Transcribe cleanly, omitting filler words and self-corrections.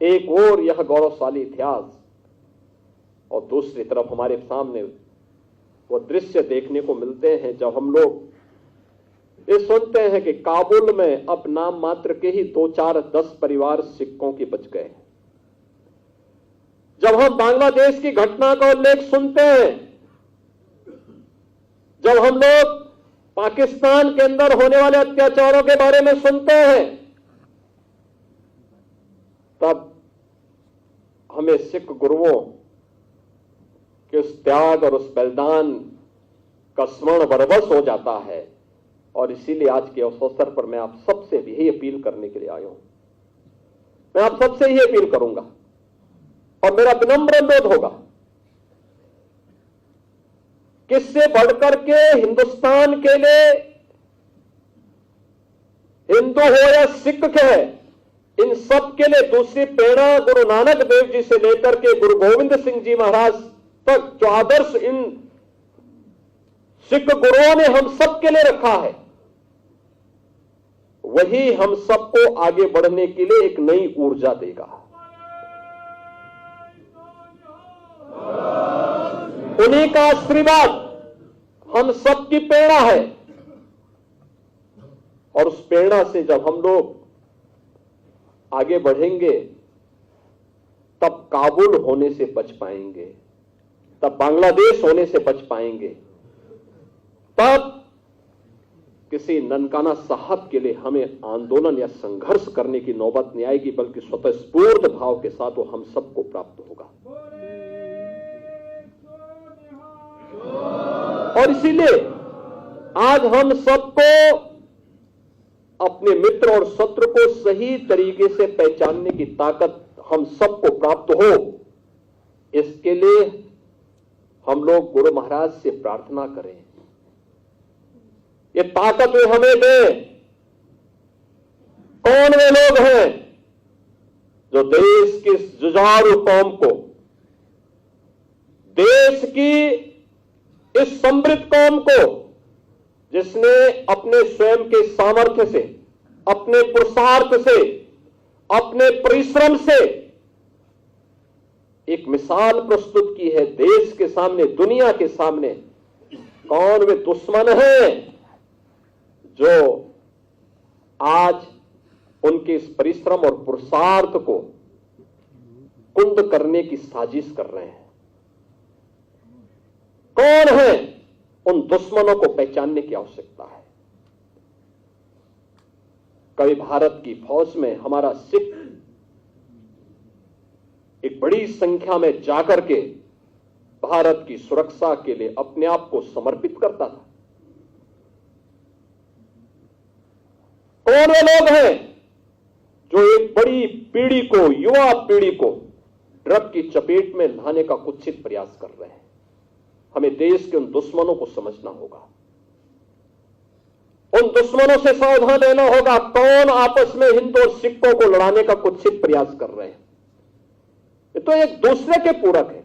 एक और यह गौरवशाली इतिहास और दूसरी तरफ हमारे सामने वो दृश्य देखने को मिलते हैं जब हम लोग ये सुनते हैं कि काबुल में अब नाम मात्र के ही 2-4-10 परिवार सिखों के बच गए। जब हम बांग्लादेश की घटना का उल्लेख सुनते हैं, जब हम लोग पाकिस्तान के अंदर होने वाले अत्याचारों के बारे में सुनते हैं, तब हमें सिख गुरुओं के उस त्याग और उस बलिदान का स्मरण बरबस हो जाता है। और इसीलिए आज के उस अवसर पर मैं आप सबसे भी यही अपील करने के लिए आया हूं। मैं आप सबसे यही अपील करूंगा और मेरा विनम्र अनुरोध होगा, किससे बढ़कर के हिंदुस्तान के लिए, हिंदू हो या सिख है, इन सब के लिए दूसरी प्रेरणा गुरु नानक देव जी से लेकर के गुरु गोविंद सिंह जी महाराज तक जो आदर्श इन सिख गुरुओं ने हम सब के लिए रखा है, वही हम सबको आगे बढ़ने के लिए एक नई ऊर्जा देगा। उन्हीं का आशीर्वाद हम सबकी प्रेरणा है और उस प्रेरणा से जब हम लोग आगे बढ़ेंगे तब काबुल होने से बच पाएंगे, तब बांग्लादेश होने से बच पाएंगे, तब किसी ननकाना साहब के लिए हमें आंदोलन या संघर्ष करने की नौबत नहीं आएगी, बल्कि स्वतःस्फूर्त भाव के साथ वो हम सबको प्राप्त होगा। और इसीलिए आज हम सबको अपने मित्र और शत्रु को सही तरीके से पहचानने की ताकत हम सबको प्राप्त हो, इसके लिए हम लोग गुरु महाराज से प्रार्थना करें, ये ताकत वे हमें दें। कौन वे लोग हैं जो देश की जुझारू कौम को, देश की इस समृद्ध कौम को, जिसने अपने स्वयं के सामर्थ्य से, अपने पुरुषार्थ से, अपने परिश्रम से एक मिसाल प्रस्तुत की है देश के सामने, दुनिया के सामने, कौन वे दुश्मन हैं जो आज उनके इस परिश्रम और पुरुषार्थ को कुंद करने की साजिश कर रहे हैं? कौन है? उन दुश्मनों को पहचानने की आवश्यकता है। कभी भारत की फौज में हमारा सिख एक बड़ी संख्या में जाकर के भारत की सुरक्षा के लिए अपने आप को समर्पित करता था। कौन वे लोग हैं जो एक बड़ी पीढ़ी को, युवा पीढ़ी को ड्रग की चपेट में लाने का कुत्सित प्रयास कर रहे हैं? हमें देश के उन दुश्मनों को समझना होगा, उन दुश्मनों से सावधान रहना होगा। कौन आपस में हिंदू और सिखों को लड़ाने का कुत्सित प्रयास कर रहे हैं? ये तो एक दूसरे के पूरक है।